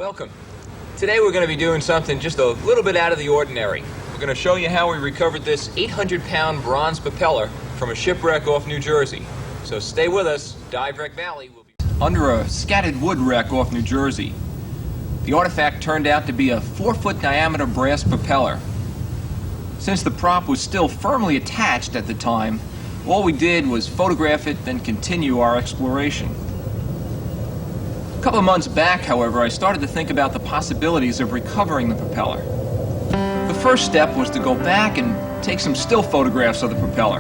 Welcome. Today we're going to be doing something just a little bit out of the ordinary. We're going to show you how we recovered this 800-pound bronze propeller from a shipwreck off New Jersey. So stay with us. Dive Wreck Valley will be under a scattered wood wreck off New Jersey. The artifact turned out to be a 4-foot diameter brass propeller. Since the prop was still firmly attached at the time, all we did was photograph it, then continue our exploration. A couple of months back, however, I started to think about the possibilities of recovering the propeller. The first step was to go back and take some still photographs of the propeller.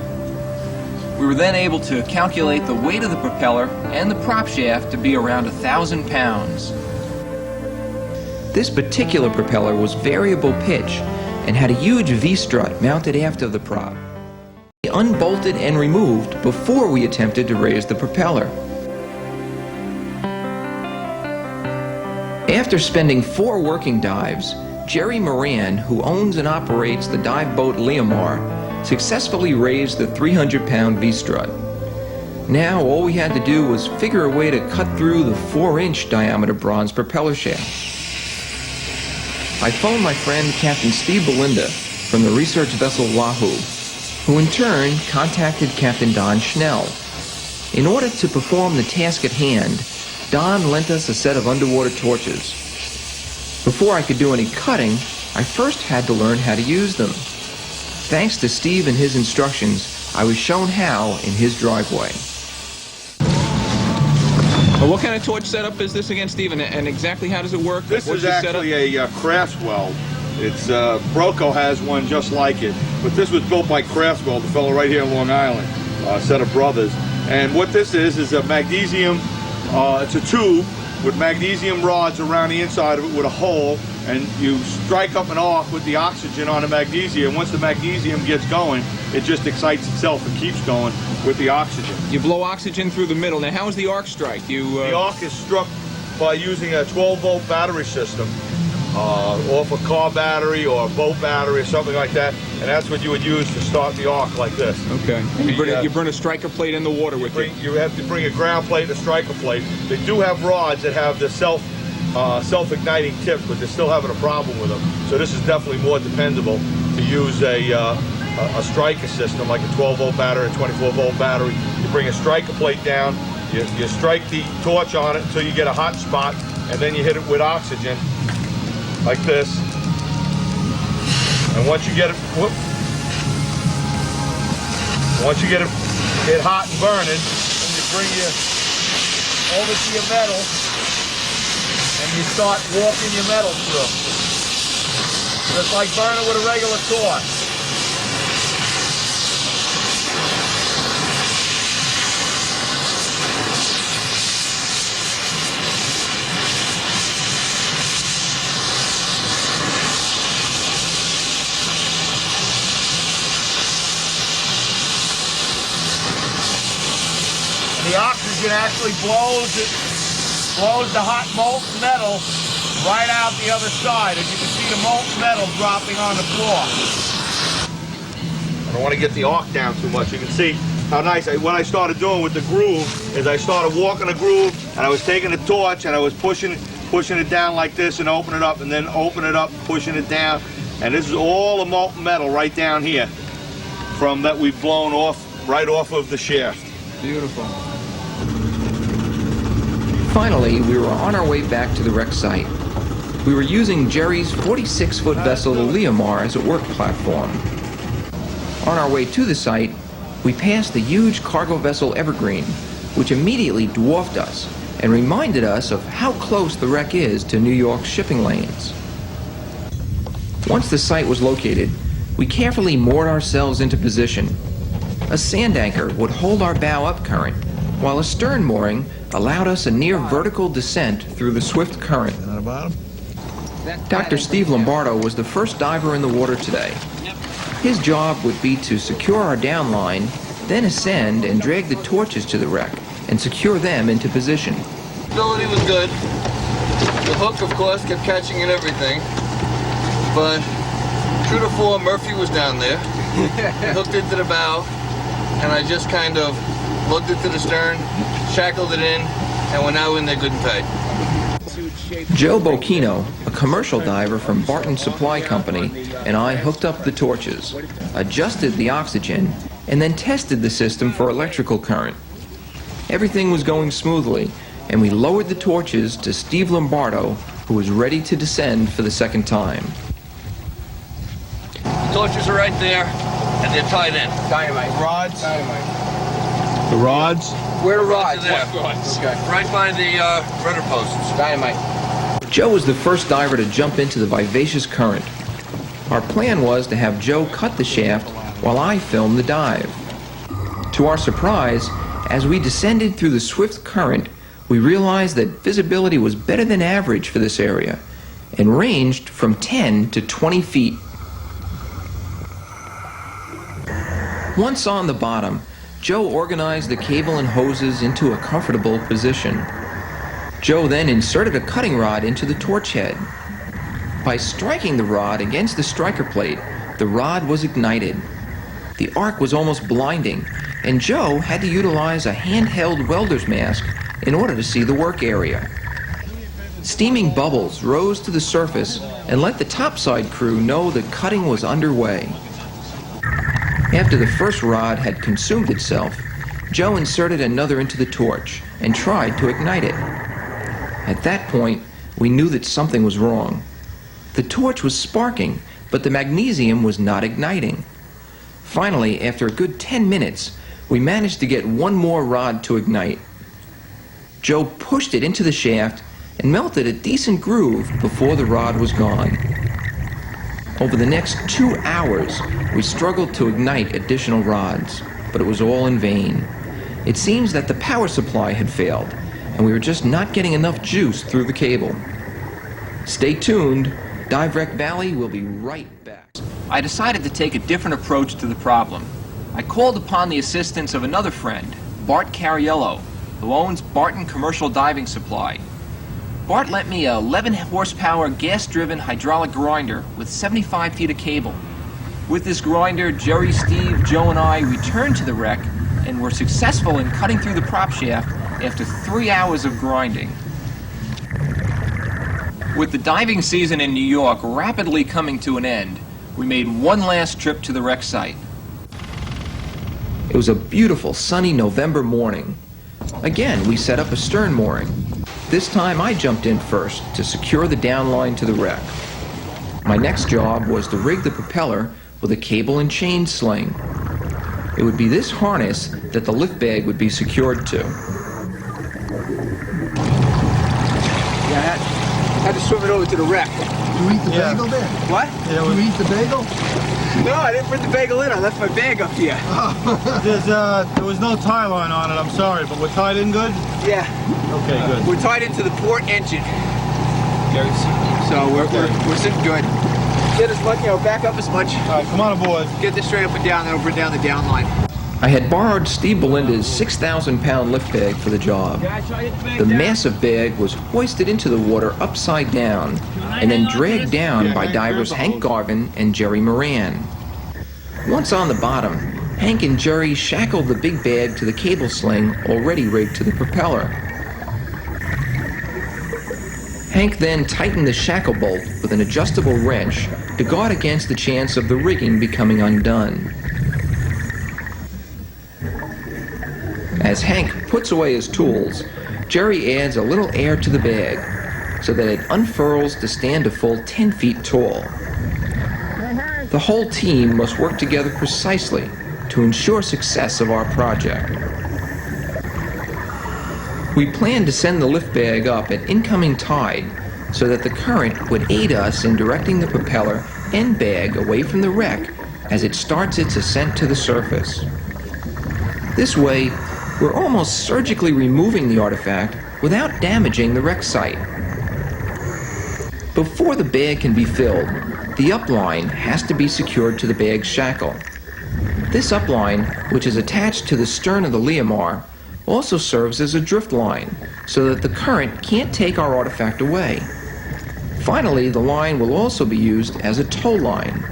We were then able to calculate the weight of the propeller and the prop shaft to be around 1,000 pounds. This particular propeller was variable pitch and had a huge V-strut mounted aft of the prop. We unbolted and removed before we attempted to raise the propeller. After spending 4 working dives, Jerry Moran, who owns and operates the dive boat Leomar, successfully raised the 300-pound V-strut. Now all we had to do was figure a way to cut through the 4-inch diameter bronze propeller shaft. I phoned my friend Captain Steve Belinda from the research vessel Wahoo, who in turn contacted Captain Don Schnell. In order to perform the task at hand, Don lent us a set of underwater torches. Before I could do any cutting, I first had to learn how to use them. Thanks to Steve and his instructions, I was shown how in his driveway. What kind of torch setup is this again, Steve, and exactly how does it work? This is actually a Craftswell. It's Broco has one just like it, but this was built by Craftswell, the fellow right here in Long Island, a set of brothers. And what this is a magnesium. It's a tube with magnesium rods around the inside of it with a hole, and you strike up an arc with the oxygen on the magnesium. Once the magnesium gets going, it just excites itself and keeps going with the oxygen. You blow oxygen through the middle. Now, how is the arc strike? The arc is struck by using a 12-volt battery system off a car battery or a boat battery or something like that, and that's what you would use to start the arc like this. Okay. You burn a striker plate in the water with it. You have to bring a ground plate and a striker plate. They do have rods that have the self-igniting tips, but they're still having a problem with them. So this is definitely more dependable to use a striker system like a 12-volt battery, a 24-volt battery. You bring a striker plate down, you strike the torch on it until you get a hot spot, and then you hit it with oxygen like this. And once you get it, hit hot and burning, then you bring you over to your metal, and you start walking your metal through. Just like burning with a regular torch. The oxygen actually blows the hot molten metal right out the other side. As you can see, the molten metal dropping on the floor. I don't want to get the arc down too much. You can see how nice. What I started doing with the groove is I started walking the groove, and I was taking the torch and I was pushing it down like this and open it up, and then open it up, pushing it down. And this is all the molten metal right down here from that we've blown off, right off of the shaft. Beautiful. Finally, we were on our way back to the wreck site. We were using Jerry's 46-foot vessel, the Leomar, as a work platform. On our way to the site, we passed the huge cargo vessel Evergreen, which immediately dwarfed us and reminded us of how close the wreck is to New York's shipping lanes. Once the site was located, we carefully moored ourselves into position. A sand anchor would hold our bow up current, while a stern mooring allowed us a near vertical descent through the swift current. Dr. Steve Lombardo was the first diver in the water today. His job would be to secure our downline, then ascend and drag the torches to the wreck and secure them into position. Visibility was good. The hook, of course, kept catching and everything. But true to form, Murphy was down there. He hooked into the bow, and I just kind of lugged it to the stern, shackled it in, and we're now in there good and tight. Joe Bocchino, a commercial diver from Barton Supply Company, and I hooked up the torches, adjusted the oxygen, and then tested the system for electrical current. Everything was going smoothly, and we lowered the torches to Steve Lombardo, who was ready to descend for the second time. The torches are right there, and they're tied in. Dynamite. Rods? Dynamite. The rods? Where are rods? There. Okay. Right by the rudder posts. Dynamite. Joe was the first diver to jump into the vivacious current. Our plan was to have Joe cut the shaft while I filmed the dive. To our surprise, as we descended through the swift current, we realized that visibility was better than average for this area and ranged from 10 to 20 feet. Once on the bottom, Joe organized the cable and hoses into a comfortable position. Joe then inserted a cutting rod into the torch head. By striking the rod against the striker plate, the rod was ignited. The arc was almost blinding, and Joe had to utilize a handheld welder's mask in order to see the work area. Steaming bubbles rose to the surface and let the topside crew know that cutting was underway. After the first rod had consumed itself, Joe inserted another into the torch and tried to ignite it. At that point, we knew that something was wrong. The torch was sparking, but the magnesium was not igniting. Finally, after a good 10 minutes, we managed to get one more rod to ignite. Joe pushed it into the shaft and melted a decent groove before the rod was gone. Over the next 2 hours, we struggled to ignite additional rods, but it was all in vain. It seems that the power supply had failed, and we were just not getting enough juice through the cable. Stay tuned. Dive Wreck Valley will be right back. I decided to take a different approach to the problem. I called upon the assistance of another friend, Bart Cariello, who owns Barton Commercial Diving Supply. Bart lent me a 11-horsepower gas-driven hydraulic grinder with 75 feet of cable. With this grinder, Jerry, Steve, Joe, and I returned to the wreck and were successful in cutting through the prop shaft after 3 hours of grinding. With the diving season in New York rapidly coming to an end, we made one last trip to the wreck site. It was a beautiful sunny November morning. Again, we set up a stern mooring. This time I jumped in first to secure the downline to the wreck. My next job was to rig the propeller with a cable and chain sling. It would be this harness that the lift bag would be secured to. Yeah, I had to swim it over to the wreck. You eat the bagel there? What? You eat the bagel? No, I didn't put the bagel in. I left my bag up here. There was no tie line on it, I'm sorry, but we're tied in good? Yeah. Okay, good. We're tied into the port engine. So we're sitting good. Get as much, back up as much. All right, come on aboard. Get this straight up and down, then we'll bring down the downline. I had borrowed Steve Belinda's 6,000-pound lift bag for the job. The massive bag was hoisted into the water upside down and then dragged down by divers Hank Garvin and Jerry Moran. Once on the bottom, Hank and Jerry shackled the big bag to the cable sling already rigged to the propeller. Hank then tightened the shackle bolt with an adjustable wrench to guard against the chance of the rigging becoming undone. As Hank puts away his tools, Jerry adds a little air to the bag so that it unfurls to stand a full 10 feet tall. The whole team must work together precisely to ensure success of our project. We planned to send the lift bag up at incoming tide so that the current would aid us in directing the propeller and bag away from the wreck as it starts its ascent to the surface. This way, we're almost surgically removing the artifact without damaging the wreck site. Before the bag can be filled, the upline has to be secured to the bag's shackle. This upline, which is attached to the stern of the Leomar, also serves as a drift line so that the current can't take our artifact away. Finally, the line will also be used as a tow line.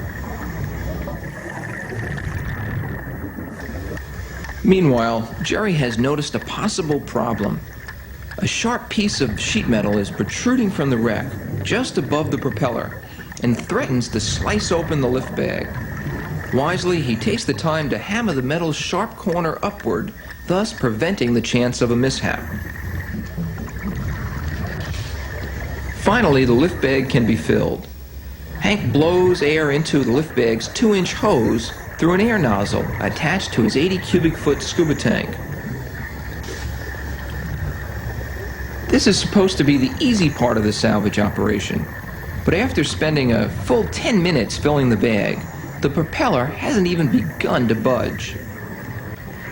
Meanwhile, Jerry has noticed a possible problem. A sharp piece of sheet metal is protruding from the wreck, just above the propeller, and threatens to slice open the lift bag. Wisely, he takes the time to hammer the metal's sharp corner upward, thus preventing the chance of a mishap. Finally, the lift bag can be filled. Hank blows air into the lift bag's 2-inch hose through an air nozzle attached to his 80 cubic foot scuba tank. This is supposed to be the easy part of the salvage operation, but after spending a full 10 minutes filling the bag, the propeller hasn't even begun to budge.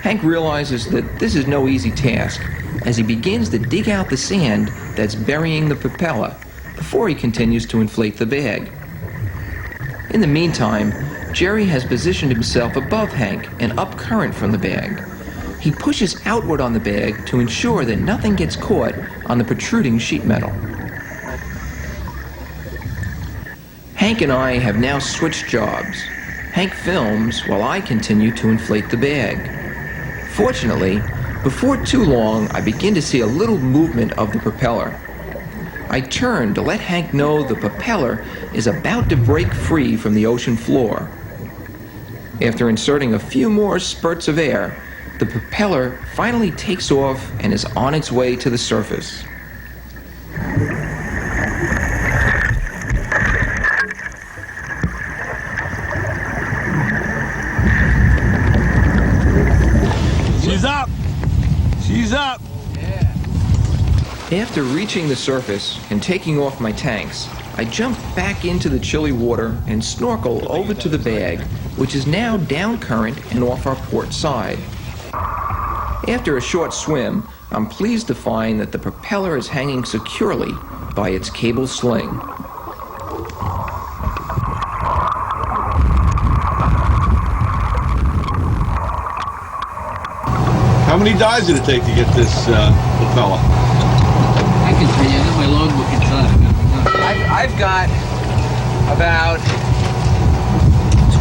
Hank realizes that this is no easy task as he begins to dig out the sand that's burying the propeller before he continues to inflate the bag. In the meantime, Jerry has positioned himself above Hank and up current from the bag. He pushes outward on the bag to ensure that nothing gets caught on the protruding sheet metal. Hank and I have now switched jobs. Hank films while I continue to inflate the bag. Fortunately, before too long, I begin to see a little movement of the propeller. I turn to let Hank know the propeller is about to break free from the ocean floor. After inserting a few more spurts of air, the propeller finally takes off and is on its way to the surface. She's up! She's up! After reaching the surface and taking off my tanks, I jump back into the chilly water and snorkel over to the bag, which is now down current and off our port side. After a short swim, I'm pleased to find that the propeller is hanging securely by its cable sling. How many dives did it take to get this propeller? I can tell you, I got my logbook inside. I've got about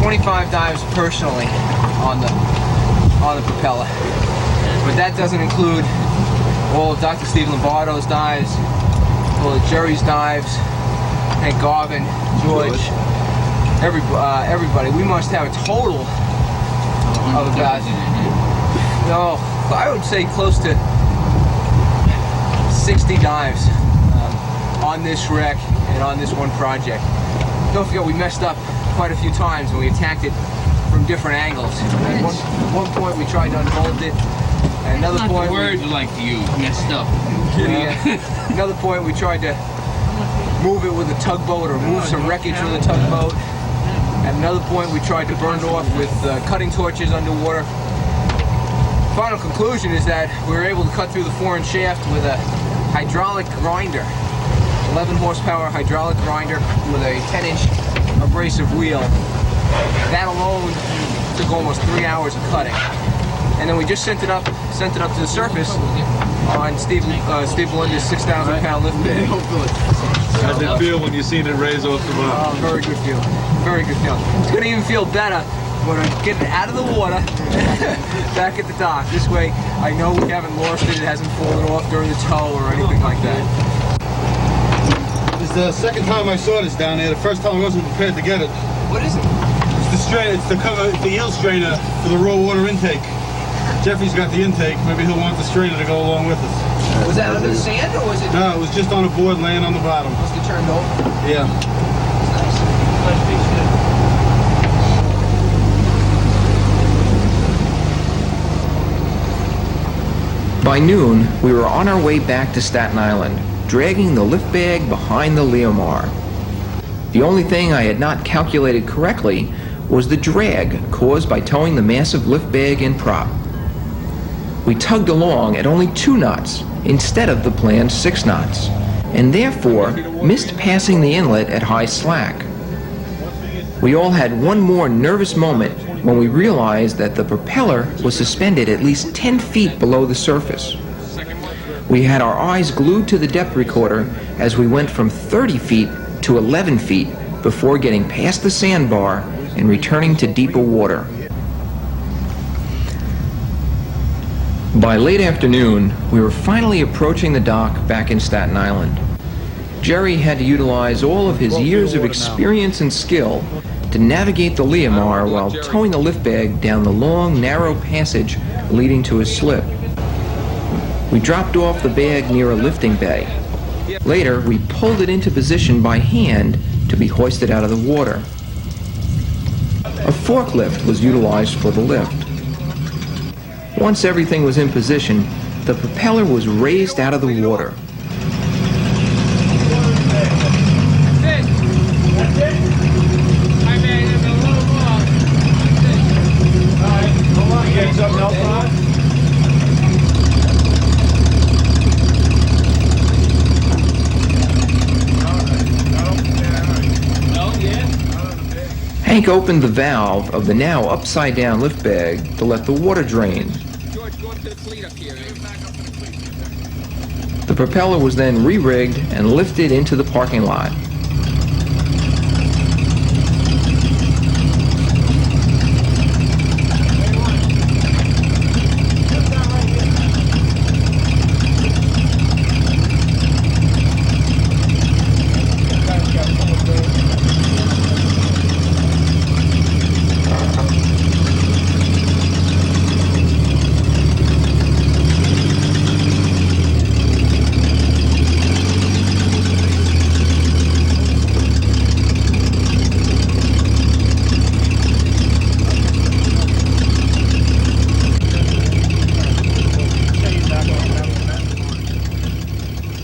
25 dives personally on the propeller. But that doesn't include all of Dr. Steve Lombardo's dives, all of Jerry's dives, Hank Garvin, George, everybody. We must have a total of about, no, I would say close to 60 dives on this wreck and on this one project. Don't forget, we messed up quite a few times when we attacked it from different angles. At one point we tried to unbolt it. At another point, the word you like to use, messed up. Another point we tried to move it with a tugboat or move some wreckage with a tugboat. At another point we tried to burn it off with cutting torches underwater. Final conclusion is that we were able to cut through the 4-inch shaft with a hydraulic grinder, 11 horsepower hydraulic grinder with a 10-inch abrasive wheel. That alone took almost 3 hours of cutting. And then we just sent it up to the surface on Steve Belinda's 6,000-pound lift bag. How did it feel when you seen it raise off the bottom? Oh, very good feeling. Very good feeling. It's going to even feel better when I get it out of the water back at the dock. This way, I know we haven't lost it. It hasn't fallen off during the tow or anything like that. This is the second time I saw this down there. The first time I wasn't prepared to get it. What is it? It's the strainer. It's the eel strainer for the raw water intake. Jeffrey's got the intake. Maybe he'll want the strainer to go along with us. Was that under the sand or was it? No, it was just on a board laying on the bottom. Must have turned over. Yeah. By noon, we were on our way back to Staten Island, dragging the lift bag behind the Leomar. The only thing I had not calculated correctly was the drag caused by towing the massive lift bag and prop. We tugged along at only 2 knots instead of the planned 6 knots, and therefore missed passing the inlet at high slack. We all had one more nervous moment when we realized that the propeller was suspended at least 10 feet below the surface. We had our eyes glued to the depth recorder as we went from 30 feet to 11 feet before getting past the sandbar and returning to deeper water. By late afternoon, we were finally approaching the dock back in Staten Island. Jerry had to utilize all of his years of experience and skill to navigate the Leomar while towing the lift bag down the long, narrow passage leading to his slip. We dropped off the bag near a lifting bay. Later, we pulled it into position by hand to be hoisted out of the water. A forklift was utilized for the lift. Once everything was in position, the propeller was raised out of the water. Hank opened the valve of the now upside-down lift bag to let the water drain. The propeller was then re-rigged and lifted into the parking lot.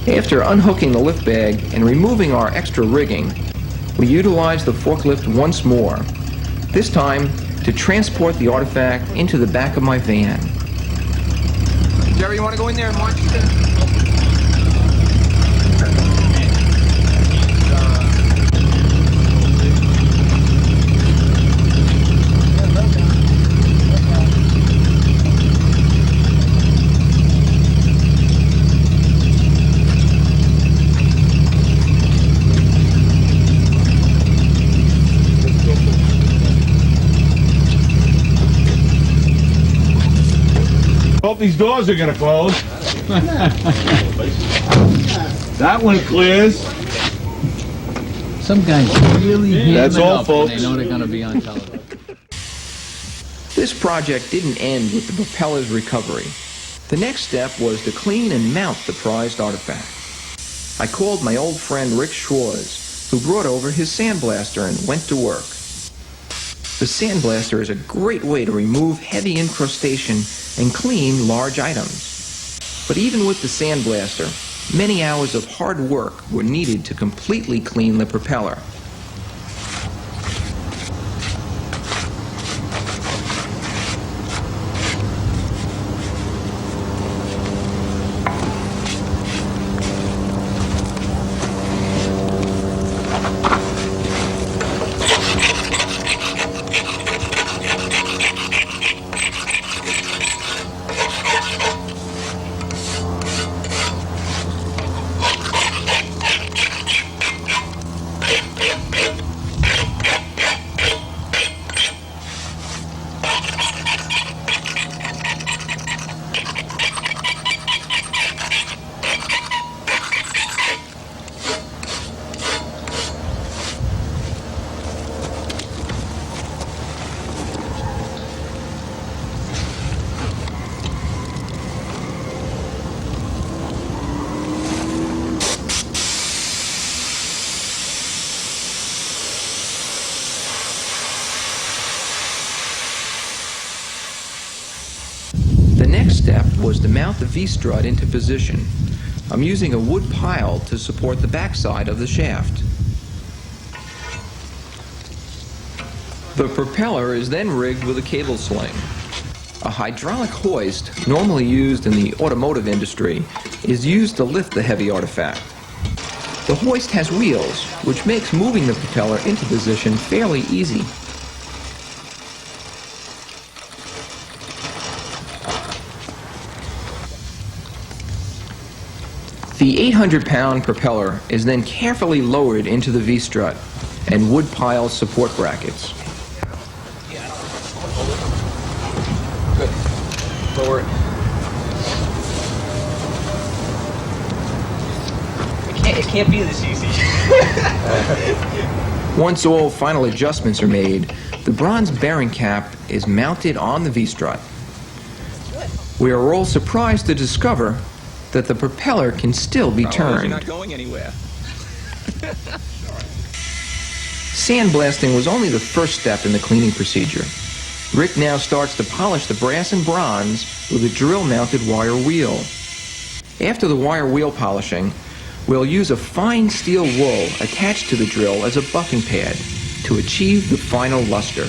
After unhooking the lift bag and removing our extra rigging, we utilized the forklift once more, this time to transport the artifact into the back of my van. Jerry, you want to go in there and watch it? Hope these doors are gonna close. That one clears. Some guys really ham That's it all, up when folks. they know they're going to be on television. This project didn't end with the propeller's recovery. The next step was to clean and mount the prized artifact. I called my old friend Rick Schwartz, who brought over his sandblaster and went to work. The sandblaster is a great way to remove heavy incrustation and clean large items. But even with the sandblaster, many hours of hard work were needed to completely clean the propeller. The next step was to mount the V-strut into position. I'm using a wood pile to support the backside of the shaft. The propeller is then rigged with a cable sling. A hydraulic hoist, normally used in the automotive industry, is used to lift the heavy artifact. The hoist has wheels, which makes moving the propeller into position fairly easy. The 800-pound propeller is then carefully lowered into the V-strut and wood pile support brackets. Good. Lower it. can't be this easy. Once all final adjustments are made, the bronze bearing cap is mounted on the V-strut. We are all surprised to discover that the propeller can still be You're turned. not going anywhere. Sandblasting was only the first step in the cleaning procedure. Rick now starts to polish the brass and bronze with a drill-mounted wire wheel. After the wire wheel polishing, we'll use a fine steel wool attached to the drill as a buffing pad to achieve the final luster.